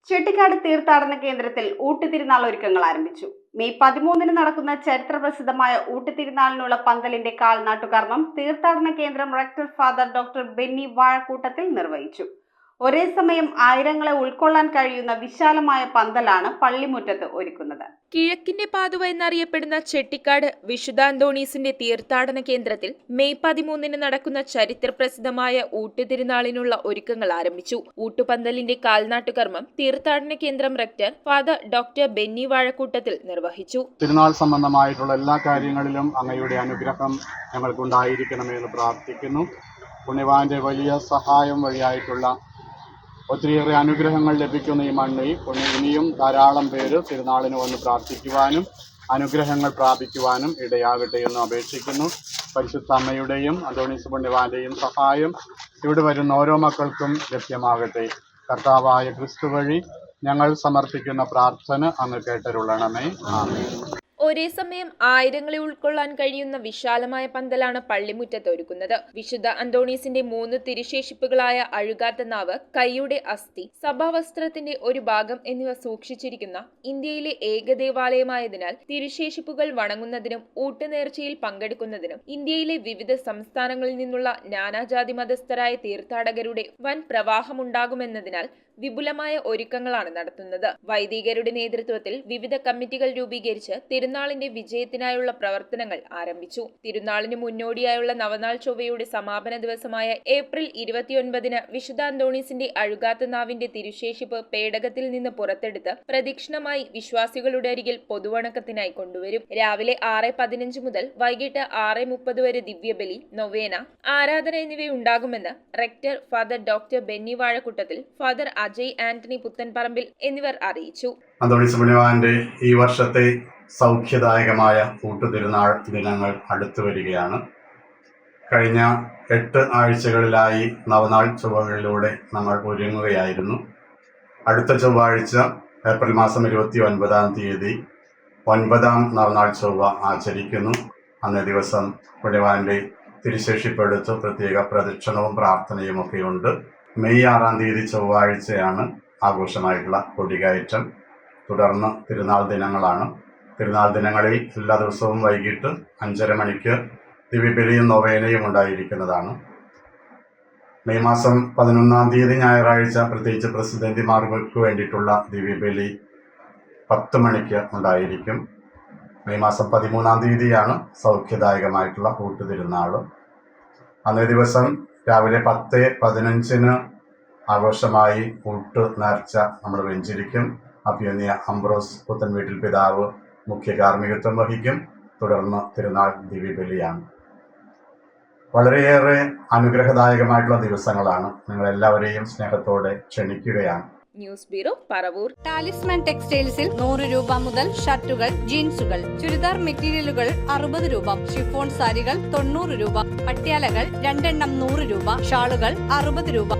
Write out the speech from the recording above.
ചെട്ടിക്കാട് തീർത്ഥാടന കേന്ദ്രത്തിൽ ഊട്ടുതിരുനാൾ ഒരുക്കങ്ങൾ ആരംഭിച്ചു. മെയ് 13 നടക്കുന്ന ചരിത്രപ്രസിദ്ധമായ ഊട്ടുതിരുനാളിനുള്ള പന്തലിന്റെ കാൽനാട്ടുകർമ്മം തീർത്ഥാടന കേന്ദ്രം rector father doctor Benny Vazhakoottathil നിർവഹിച്ചു. ഒരേ സമയം ആയിരങ്ങളെ ഉൾക്കൊള്ളാൻ കഴിയുന്ന വിശാലമായ പന്തലാണ് പള്ളിമുറ്റത്ത് ഒരുക്കുന്നത്. കിഴക്കിന്റെ പാതുവ എന്നറിയപ്പെടുന്ന ചെട്ടിക്കാട് വിശുദ്ധ അന്തോണീസിന്റെ തീർത്ഥാടന കേന്ദ്രത്തിൽ മെയ് 13 നടക്കുന്ന ചരിത്രപ്രസിദ്ധമായ ഊട്ടുതിരുനാളിനുള്ള ഒരുക്കങ്ങൾ ആരംഭിച്ചു. ഊട്ടുപന്തലിന്റെ കാൽനാട്ടുകർമ്മം തീർത്ഥാടന കേന്ദ്രം rector father doctor Benny Vazhakoottathil നിർവഹിച്ചു. തിരുനാൾ സംബന്ധമായിട്ടുള്ള എല്ലാ കാര്യങ്ങളിലും അങ്ങയുടെ അനുഗ്രഹം ഞങ്ങൾക്കുണ്ടായിരിക്കണമെന്ന് പ്രാർത്ഥിക്കുന്നു. പുണ്യവാന്റെ വലിയ സഹായം വഴിയായിട്ടുള്ള ഒത്തിരിയേറെ അനുഗ്രഹങ്ങൾ ലഭിക്കുന്ന ഈ മണ്ണിൽ ഇനിയും ധാരാളം പേര് തിരുനാളിന് വന്ന് പ്രാർത്ഥിക്കുവാനും അനുഗ്രഹങ്ങൾ പ്രാപിക്കുവാനും ഇടയാകട്ടെ എന്ന് അപേക്ഷിക്കുന്നു. പരിശുദ്ധ അമ്മയുടെയും അന്തോണീസ് പുണ്യവാന്റെയും സഹായം ഇവിടെ വരുന്ന ഓരോ മക്കൾക്കും ലഭ്യമാകട്ടെ. കർത്താവായ ക്രിസ്തു വഴി ഞങ്ങൾ സമർപ്പിക്കുന്ന പ്രാർത്ഥന അങ്ങ് കേട്ടരുളണമേ. ആമേൻ. ഒരേ സമയം ആയിരങ്ങളെ ഉൾക്കൊള്ളാൻ കഴിയുന്ന വിശാലമായ പന്തലാണ് പള്ളിമുറ്റത്ത് ഒരുക്കുന്നത്. വിശുദ്ധ അന്തോണീസിന്റെ 3 തിരുശേഷിപ്പുകളായ അഴുകാത്ത നാവ്, കൈയുടെ അസ്ഥി, സഭാവസ്ത്രത്തിന്റെ ഒരു ഭാഗം എന്നിവ സൂക്ഷിച്ചിരിക്കുന്ന ഇന്ത്യയിലെ ഏക ദേവാലയമായതിനാൽ തിരുശേഷിപ്പുകൾ വണങ്ങുന്നതിനും ഊട്ടുനേർച്ചയിൽ പങ്കെടുക്കുന്നതിനും ഇന്ത്യയിലെ വിവിധ സംസ്ഥാനങ്ങളിൽ നിന്നുള്ള നാനാജാതി മതസ്ഥരായ തീർത്ഥാടകരുടെ വൻ പ്രവാഹമുണ്ടാകുമെന്നതിനാൽ വിപുലമായ ഒരുക്കങ്ങളാണ് നടത്തുന്നത്. വൈദികരുടെ നേതൃത്വത്തിൽ വിവിധ കമ്മിറ്റികൾ രൂപീകരിച്ച് തിരുനാളിന്റെ വിജയത്തിനായുള്ള പ്രവർത്തനങ്ങൾ ആരംഭിച്ചു. തിരുനാളിന് മുന്നോടിയായുള്ള നവനാൾ ചൊവ്വയുടെ സമാപന ദിവസമായ ഏപ്രിൽ 29 വിശുദ്ധ അന്തോണീസിന്റെ അഴുകാത്ത നാവിന്റെ തിരുശേഷിപ്പ് പേടകത്തിൽ നിന്ന് പുറത്തെടുത്ത് പ്രദക്ഷിണമായി വിശ്വാസികളുടെ അരികിൽ പൊതുവണക്കത്തിനായി കൊണ്ടുവരും. രാവിലെ 6:15 മുതൽ വൈകിട്ട് 6:30 വരെ ദിവ്യബലി, നൊവേന, ആരാധന എന്നിവയുണ്ടാകുമെന്ന് റെക്ടർ ഫാദർ ഡോക്ടർ ബെന്നി വാഴക്കൂട്ടത്തിൽ, ഫാദർ അജയ് ആന്റണി പുത്തൻപറമ്പിൽ എന്നിവർ അറിയിച്ചു. അന്തോണീസ് പുണ്യവാന്റെ ഈ വർഷത്തെ സൗഖ്യദായകമായ ഊട്ടുതിരുനാൾ ദിനങ്ങൾ അടുത്തു വരികയാണ്. കഴിഞ്ഞ 8 ആഴ്ചകളിലായി നവനാൾ ചൊവ്വകളിലൂടെ നമ്മൾ ഒരുങ്ങുകയായിരുന്നു. അടുത്ത ചൊവ്വാഴ്ച ഏപ്രിൽ മാസം 29-ാം തീയതി 9ാം നവനാൾ ചൊവ്വ ആചരിക്കുന്നു. അന്നേ ദിവസം പുണ്യവാന്റെ തിരുശേഷിപ്പെടുത്ത് പ്രത്യേക പ്രദക്ഷിണവും പ്രാർത്ഥനയും ഒക്കെയുണ്ട്. മെയ് 6-ാം തീയതി ചൊവ്വാഴ്ചയാണ് ആഘോഷമായിട്ടുള്ള കൊടികയറ്റം. തുടർന്ന് തിരുനാൾ ദിനങ്ങളാണ്. തിരുനാൾ ദിനങ്ങളിൽ എല്ലാ ദിവസവും വൈകിട്ട് 5:30 മണിക്ക് ദിവ്യബലിയും നൊവേനയും ഉണ്ടായിരിക്കുന്നതാണ്. മെയ് മാസം 11-ാം തീയതി ഞായറാഴ്ച പ്രത്യേകിച്ച് പ്രസിദ്ധന്തിമാർക്ക് വേണ്ടിയിട്ടുള്ള ദിവ്യബലി 10 മണിക്ക് ഉണ്ടായിരിക്കും. മെയ് മാസം 13-ാം തീയതിയാണ് സൗഖ്യദായകമായിട്ടുള്ള ഊട്ടുതിരുനാൾ. അന്നേ ദിവസം രാവിലെ 10:15 ആഘോഷമായി ഊട്ട് നേർച്ച നമ്മൾ വെഞ്ചരിക്കും. അഭിമന്യ അംബ്രോസ് പുത്തൻവീട്ടിൽ പിതാവ് മുഖ്യ കാർമ്മികത്വം വഹിക്കും. തുടർന്ന് തിരുനാൾ ദിവ്യബലിയാണ്. വളരെയേറെ അനുഗ്രഹദായകമായിട്ടുള്ള ദിവസങ്ങളാണ്. നിങ്ങളെല്ലാവരെയും സ്നേഹത്തോടെ ക്ഷണിക്കുകയാണ്. News bureau, Paravur. ടാലിസ്മാൻ ടെക്സ്റ്റൈൽസിൽ 100 രൂപ മുതൽ ഷർട്ടുകൾ, ജീൻസുകൾ, ചുരിദാർ മെറ്റീരിയലുകൾ 60 രൂപ, ഷിഫോൺ സാരികൾ 90 രൂപ, പട്യാലകൾ 2 എണ്ണം 100 രൂപ, ഷാളുകൾ 60 രൂപ.